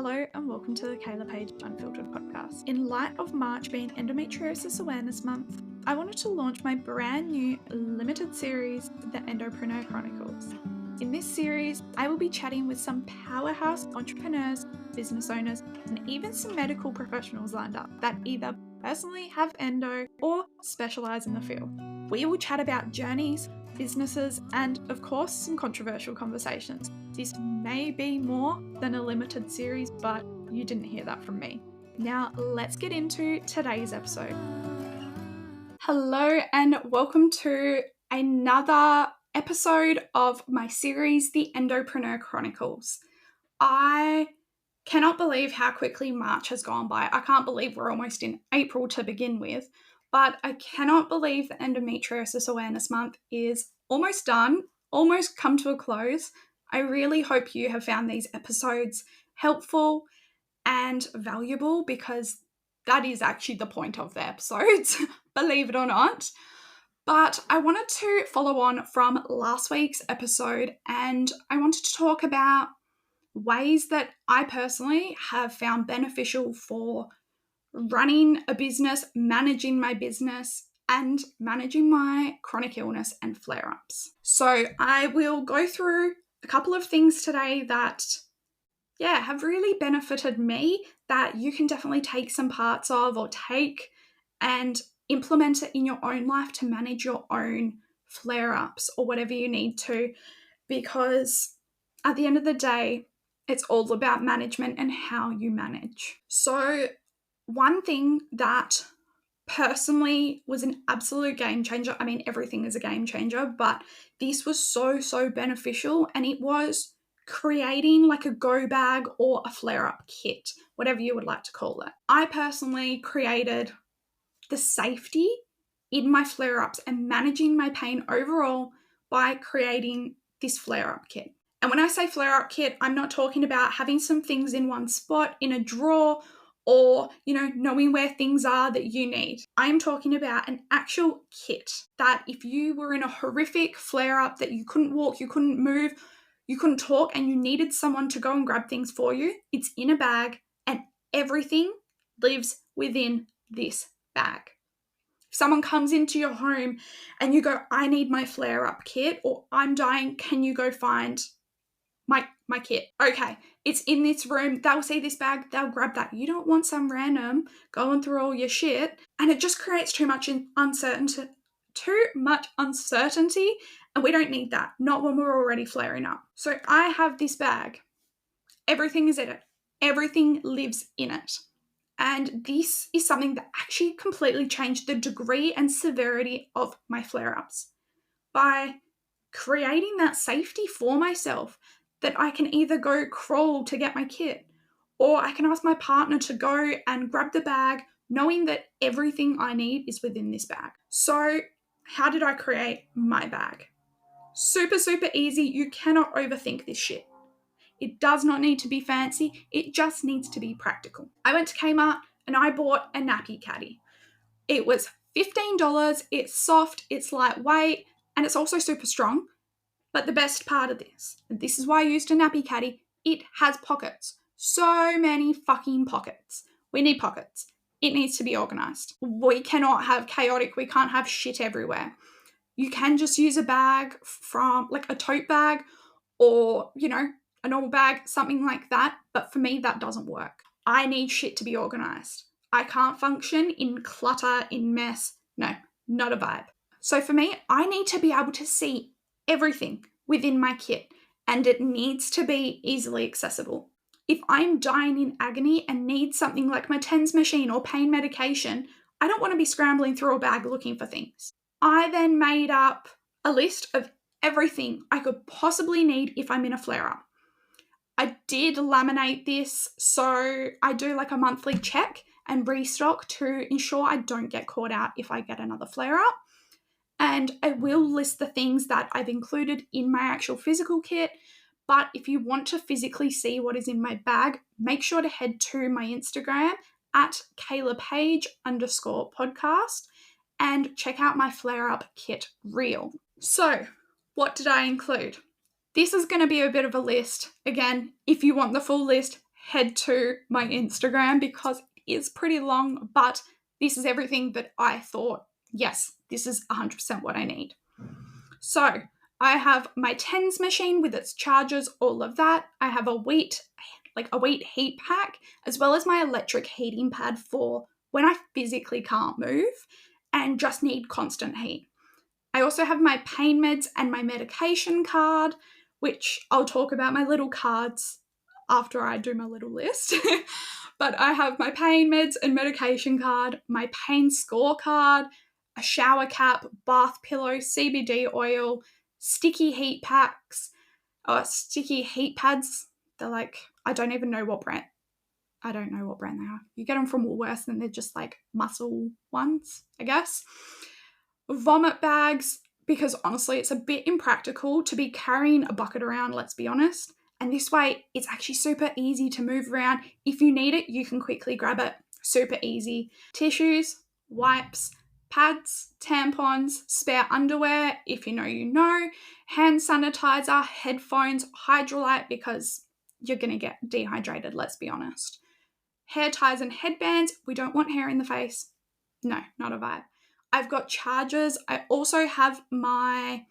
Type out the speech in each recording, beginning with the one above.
Hello and welcome to the Kayla Paige Unfiltered Podcast. In light of March being Endometriosis Awareness Month, I wanted to launch my brand new limited series, the Endopreneur Chronicles. In this series, I will be chatting with some powerhouse entrepreneurs, business owners, and even some medical professionals lined up that either personally have endo or specialize in the field. We will chat about journeys, businesses, and of course, some controversial conversations. This may be more than a limited series, but you didn't hear that from me. Now, let's get into today's episode. Hello, and welcome to another episode of my series, the Endopreneur Chronicles. I cannot believe how quickly March has gone by. I can't believe we're almost in April to begin with, but I cannot believe the Endometriosis Awareness Month is almost done, almost come to a close. I really hope you have found these episodes helpful and valuable because that is actually the point of the episodes, believe it or not. But I wanted to follow on from last week's episode and I wanted to talk about ways that I personally have found beneficial for running a business, managing my business, and managing my chronic illness and flare-ups. So I will go through a couple of things today that, have really benefited me that you can definitely take some parts of or take and implement it in your own life to manage your own flare-ups or whatever you need to, because at the end of the day, it's all about management and how you manage. So one thing that personally was an absolute game changer. I mean, everything is a game changer, but this was so beneficial, and it was creating like a go bag or a flare-up kit, whatever you would like to call it. I personally created the safety in my flare-ups and managing my pain overall by creating this flare-up kit. And when I say flare-up kit, I'm not talking about having some things in one spot in a drawer or, knowing where things are that you need. I am talking about an actual kit that if you were in a horrific flare-up that you couldn't walk, you couldn't move, you couldn't talk, and you needed someone to go and grab things for you, it's in a bag and everything lives within this bag. If someone comes into your home and you go, I need my flare-up kit, or I'm dying, can you go find my kit? Okay, it's in this room. They'll see this bag, they'll grab that. You don't want some random going through all your shit, and it just creates too much uncertainty, and we don't need that. Not when we're already flaring up. So I have this bag. Everything is in it. Everything lives in it. And this is something that actually completely changed the degree and severity of my flare-ups by creating that safety for myself, that I can either go crawl to get my kit, or I can ask my partner to go and grab the bag, knowing that everything I need is within this bag. So how did I create my bag? Super easy. You cannot overthink this shit. It does not need to be fancy. It just needs to be practical. I went to Kmart and I bought a nappy caddy. It was $15. It's soft, it's lightweight, and it's also super strong. But the best part of this, and this is why I used a nappy caddy, it has pockets. So many fucking pockets. We need pockets. It needs to be organized. We cannot have chaotic, we can't have shit everywhere. You can just use a bag from like a tote bag or, a normal bag, something like that. But for me, that doesn't work. I need shit to be organized. I can't function in clutter, in mess. No, not a vibe. So for me, I need to be able to see everything within my kit, and it needs to be easily accessible. If I'm dying in agony and need something like my TENS machine or pain medication, I don't want to be scrambling through a bag looking for things. I then made up a list of everything I could possibly need if I'm in a flare-up. I did laminate this, so I do like a monthly check and restock to ensure I don't get caught out if I get another flare-up. And I will list the things that I've included in my actual physical kit. But if you want to physically see what is in my bag, make sure to head to my Instagram at Kayla Paige _podcast and check out my flare-up kit reel. So what did I include? This is going to be a bit of a list. Again, if you want the full list, head to my Instagram because it is pretty long, but this is everything that I thought, yes, this is 100% what I need. So I have my TENS machine with its chargers, all of that. I have a wheat heat pack, as well as my electric heating pad for when I physically can't move and just need constant heat. I also have my pain meds and my medication card, which I'll talk about my little cards after I do my little list. But I have my pain meds and medication card, my pain scorecard, a shower cap, bath pillow, CBD oil, sticky heat packs, sticky heat pads. They're like, I don't know what brand they are. You get them from Woolworths and they're just like muscle ones, I guess. Vomit bags, because honestly, it's a bit impractical to be carrying a bucket around, let's be honest. And this way, it's actually super easy to move around. If you need it, you can quickly grab it. Super easy. Tissues, wipes, pads, tampons, spare underwear, if you know, hand sanitizer, headphones, Hydrolyte, because you're going to get dehydrated, let's be honest. Hair ties and headbands. We don't want hair in the face. No, not a vibe. I've got chargers. I also have my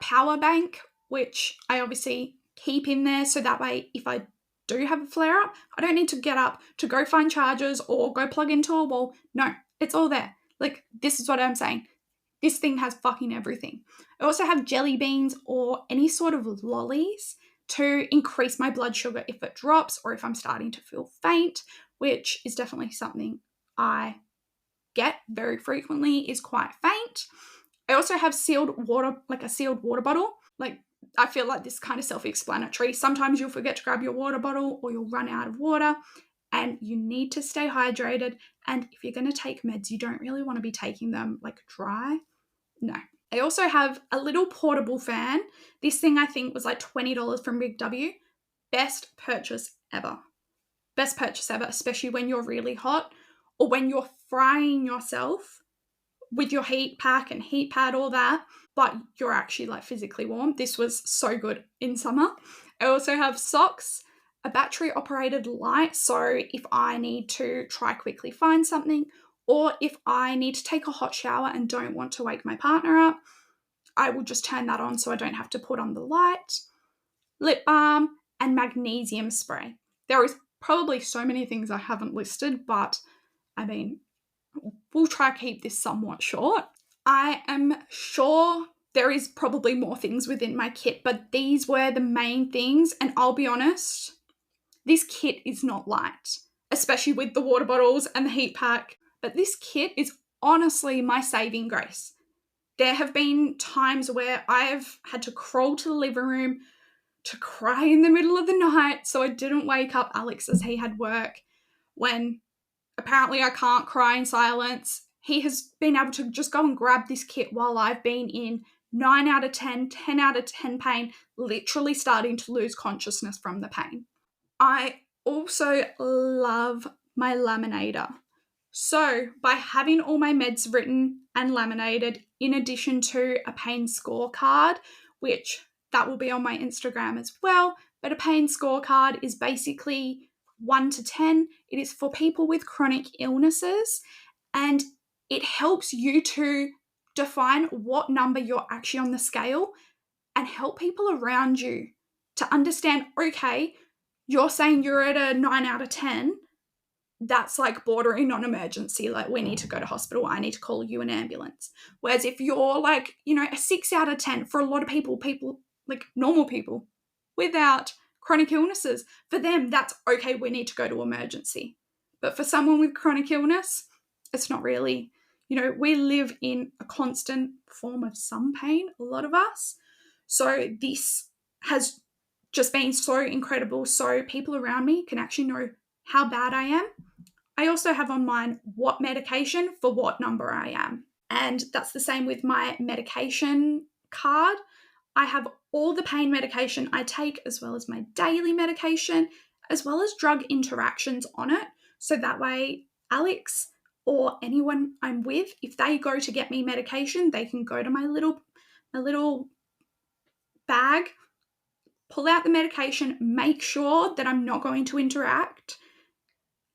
power bank, which I obviously keep in there so that way if I do have a flare up, I don't need to get up to go find chargers or go plug into a wall. No, it's all there. Like, this is what I'm saying. This thing has fucking everything. I also have jelly beans or any sort of lollies to increase my blood sugar if it drops or if I'm starting to feel faint, which is definitely something I get very frequently, is quite faint. I also have sealed water, like a sealed water bottle. Like, I feel like this is kind of self-explanatory. Sometimes you'll forget to grab your water bottle or you'll run out of water and you need to stay hydrated. And if you're going to take meds, you don't really want to be taking them like dry. No. I also have a little portable fan. This thing I think was like $20 from Big W. Best purchase ever. Best purchase ever, especially when you're really hot or when you're frying yourself with your heat pack and heat pad, all that, but you're actually like physically warm. This was so good in summer. I also have socks, a battery operated light. So if I need to try quickly find something, or if I need to take a hot shower and don't want to wake my partner up, I will just turn that on so I don't have to put on the light. Lip balm and magnesium spray. There is probably so many things I haven't listed, but I mean, we'll try to keep this somewhat short. I am sure there is probably more things within my kit, but these were the main things. And I'll be honest, this kit is not light, especially with the water bottles and the heat pack. But this kit is honestly my saving grace. There have been times where I've had to crawl to the living room to cry in the middle of the night so I didn't wake up Alex as he had work, when apparently I can't cry in silence. He has been able to just go and grab this kit while I've been in 9 out of 10, 10 out of 10 pain, literally starting to lose consciousness from the pain. I also love my laminator. So by having all my meds written and laminated, in addition to a pain scorecard, which that will be on my Instagram as well, but a pain scorecard is basically 1 to 10. It is for people with chronic illnesses, and it helps you to define what number you're actually on the scale and help people around you to understand, okay, you're saying you're at a 9 out of 10. That's like bordering on emergency. Like, we need to go to hospital. I need to call you an ambulance. Whereas if you're like, a 6 out of 10 for a lot of people like normal people without chronic illnesses, for them, that's okay. We need to go to emergency. But for someone with chronic illness, it's not really, we live in a constant form of some pain, a lot of us. So this has just been so incredible. So people around me can actually know how bad I am. I also have on mine what medication for what number I am. And that's the same with my medication card. I have all the pain medication I take, as well as my daily medication, as well as drug interactions on it. So that way, Alex or anyone I'm with, if they go to get me medication, they can go to my little bag, pull out the medication, make sure that I'm not going to interact,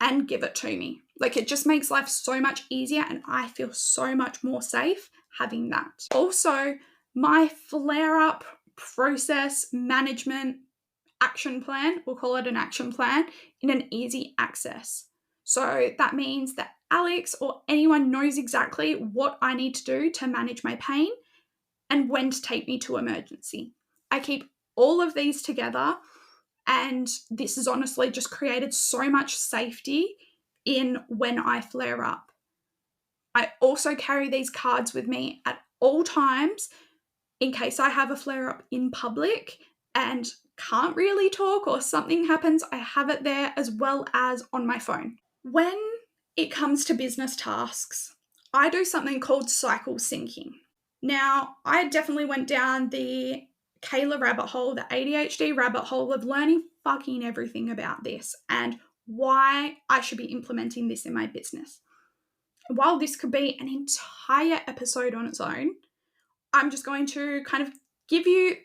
and give it to me. Like, it just makes life so much easier, and I feel so much more safe having that. Also, my flare-up process management action plan, we'll call it an action plan, in an easy access. So that means that Alex or anyone knows exactly what I need to do to manage my pain and when to take me to emergency. I keep all of these together, and this has honestly just created so much safety in when I flare up. I also carry these cards with me at all times in case I have a flare up in public and can't really talk or something happens. I have it there as well as on my phone. When it comes to business tasks, I do something called cycle syncing. Now, I definitely went down the Kayla rabbit hole, the ADHD rabbit hole of learning fucking everything about this and why I should be implementing this in my business. While this could be an entire episode on its own, I'm just going to kind of give you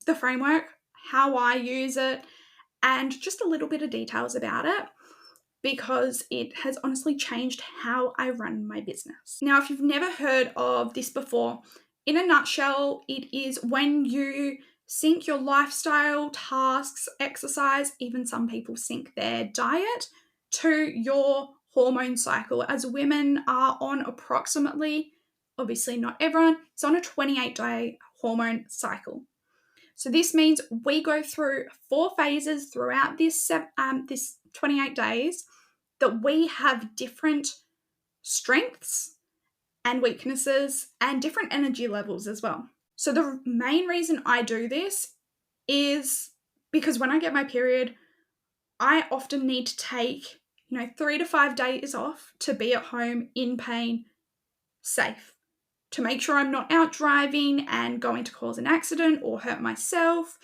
the framework, how I use it, and just a little bit of details about it, because it has honestly changed how I run my business. Now, if you've never heard of this before, in a nutshell, it is when you sync your lifestyle, tasks, exercise, even some people sync their diet to your hormone cycle. As women are on approximately, obviously not everyone, it's on a 28-day hormone cycle. So this means we go through 4 phases throughout this 28 days that we have different strengths and weaknesses and different energy levels as well. So the main reason I do this is because when I get my period, I often need to take, 3 to 5 days off to be at home in pain, safe, to make sure I'm not out driving and going to cause an accident or hurt myself,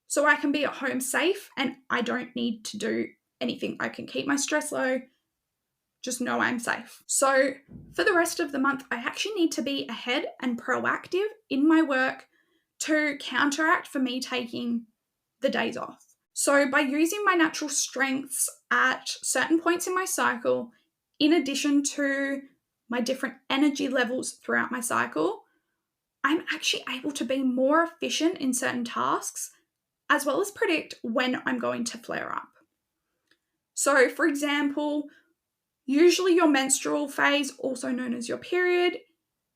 so I can be at home safe and I don't need to do anything. I can keep my stress low, just know I'm safe. So for the rest of the month, I actually need to be ahead and proactive in my work to counteract for me taking the days off. So by using my natural strengths at certain points in my cycle, in addition to my different energy levels throughout my cycle, I'm actually able to be more efficient in certain tasks, as well as predict when I'm going to flare up. So for example, usually your menstrual phase, also known as your period,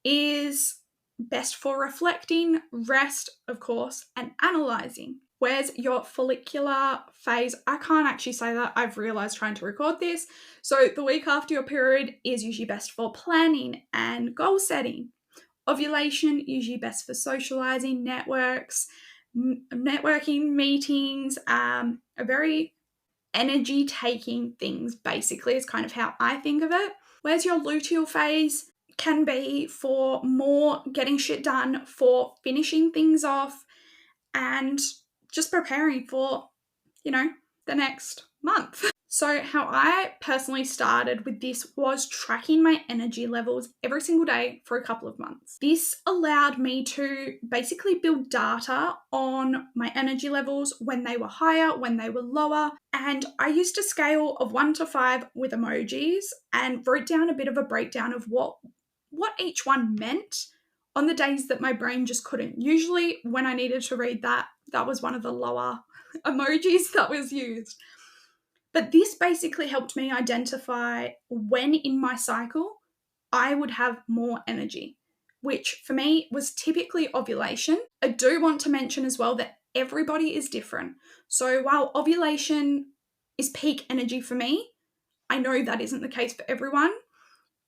is best for reflecting, rest, of course, and analysing. Whereas your follicular phase, I can't actually say that, I've realised trying to record this. So the week after your period is usually best for planning and goal setting. Ovulation, usually best for socialising, networking, meetings, a very energy-taking things, basically, is kind of how I think of it. Whereas your luteal phase can be for more getting shit done, for finishing things off, and just preparing for, the next month. So how I personally started with this was tracking my energy levels every single day for a couple of months. This allowed me to basically build data on my energy levels, when they were higher, when they were lower, and I used a scale of 1 to 5 with emojis and wrote down a bit of a breakdown of what each one meant on the days that my brain just couldn't. Usually when I needed to read that was one of the lower emojis that was used. But this basically helped me identify when in my cycle I would have more energy, which for me was typically ovulation. I do want to mention as well that everybody is different. So while ovulation is peak energy for me, I know that isn't the case for everyone.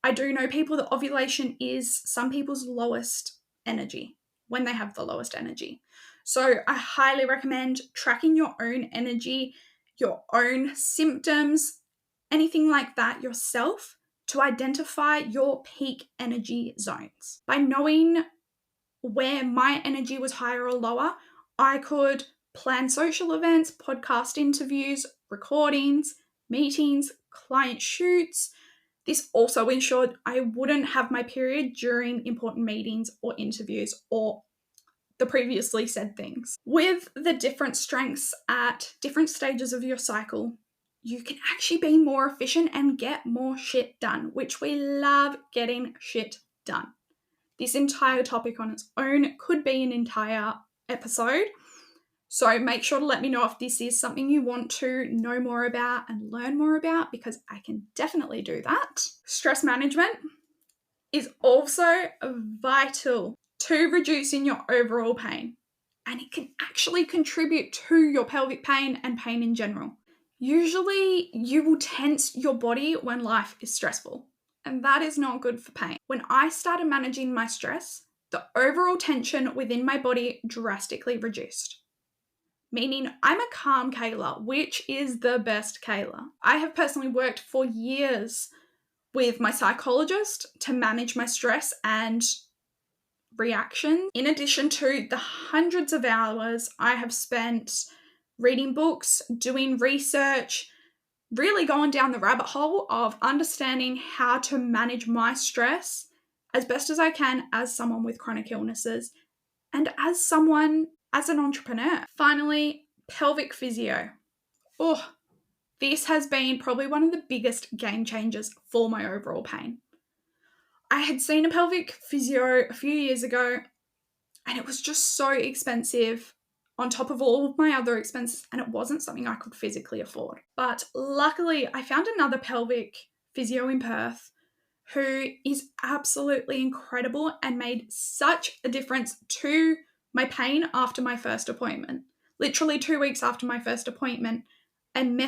I do know people that ovulation is some people's lowest energy, when they have the lowest energy. So I highly recommend tracking your own energy, your own symptoms, anything like that yourself, to identify your peak energy zones. By knowing where my energy was higher or lower, I could plan social events, podcast interviews, recordings, meetings, client shoots. This also ensured I wouldn't have my period during important meetings or interviews or the previously said things. With the different strengths at different stages of your cycle, you can actually be more efficient and get more shit done, which we love getting shit done. This entire topic on its own could be an entire episode. So make sure to let me know if this is something you want to know more about and learn more about, because I can definitely do that. Stress management is also vital to reducing your overall pain, and it can actually contribute to your pelvic pain and pain in general. Usually you will tense your body when life is stressful, and that is not good for pain. When I started managing my stress, the overall tension within my body drastically reduced, meaning I'm a calm Kayla, which is the best Kayla. I have personally worked for years with my psychologist to manage my stress and reaction, in addition to the hundreds of hours I have spent reading books, doing research, really going down the rabbit hole of understanding how to manage my stress as best as I can as someone with chronic illnesses and as an entrepreneur. Finally, pelvic physio. Oh, this has been probably one of the biggest game changers for my overall pain. I had seen a pelvic physio a few years ago, and it was just so expensive on top of all of my other expenses, and it wasn't something I could physically afford. But luckily, I found another pelvic physio in Perth who is absolutely incredible and made such a difference to my pain after my first appointment. Literally 2 weeks after my first appointment, and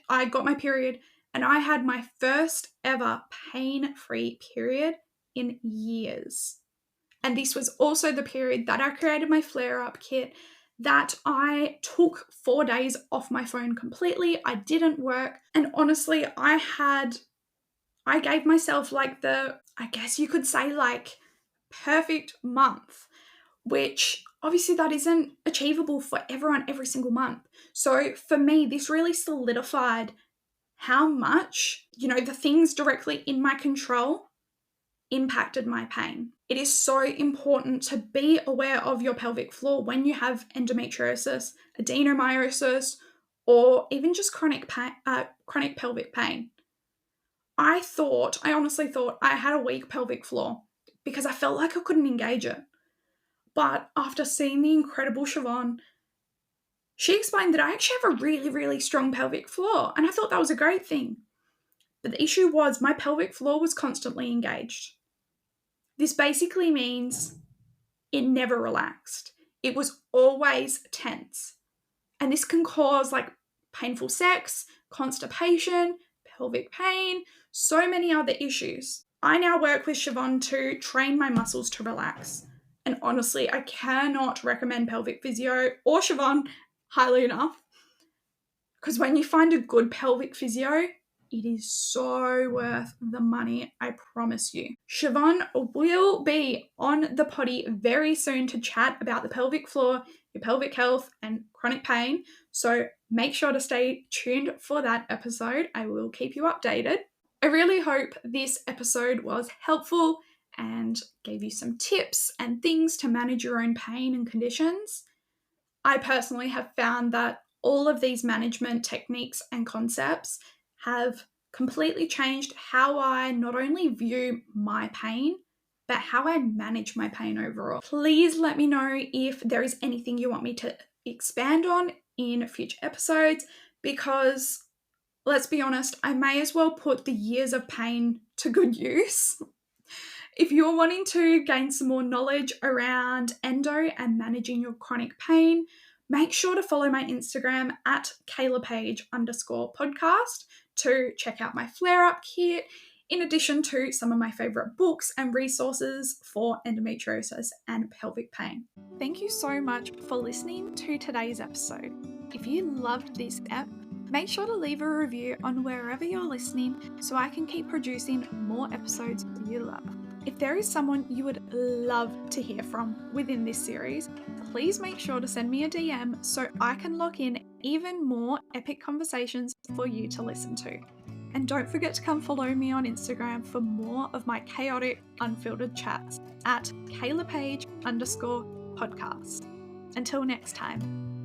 I got my period, and I had my first ever pain-free period in years. And this was also the period that I created my flare-up kit, that I took 4 days off my phone completely. I didn't work. And honestly, I gave myself I guess you could say perfect month, which obviously that isn't achievable for everyone every single month. So for me, this really solidified how much, the things directly in my control impacted my pain. It is so important to be aware of your pelvic floor when you have endometriosis, adenomyosis, or even just chronic pelvic pain. I honestly thought I had a weak pelvic floor because I felt like I couldn't engage it. But after seeing the incredible Siobhan, she explained that I actually have a really, really strong pelvic floor, and I thought that was a great thing. But the issue was my pelvic floor was constantly engaged. This basically means it never relaxed. It was always tense. And this can cause painful sex, constipation, pelvic pain, so many other issues. I now work with Siobhan to train my muscles to relax. And honestly, I cannot recommend pelvic physio or Siobhan highly enough. Because when you find a good pelvic physio, it is so worth the money, I promise you. Siobhan will be on the potty very soon to chat about the pelvic floor, your pelvic health, and chronic pain. So make sure to stay tuned for that episode. I will keep you updated. I really hope this episode was helpful and gave you some tips and things to manage your own pain and conditions. I personally have found that all of these management techniques and concepts have completely changed how I not only view my pain, but how I manage my pain overall. Please let me know if there is anything you want me to expand on in future episodes, because let's be honest, I may as well put the years of pain to good use. If you're wanting to gain some more knowledge around endo and managing your chronic pain, make sure to follow my Instagram at Kayla Paige _podcast to check out my flare-up kit, in addition to some of my favourite books and resources for endometriosis and pelvic pain. Thank you so much for listening to today's episode. If you loved this ep, make sure to leave a review on wherever you're listening so I can keep producing more episodes you love. If there is someone you would love to hear from within this series, please make sure to send me a DM so I can lock in even more epic conversations for you to listen to. And don't forget to come follow me on Instagram for more of my chaotic, unfiltered chats at Kayla Paige _podcast. Podcast. Until next time.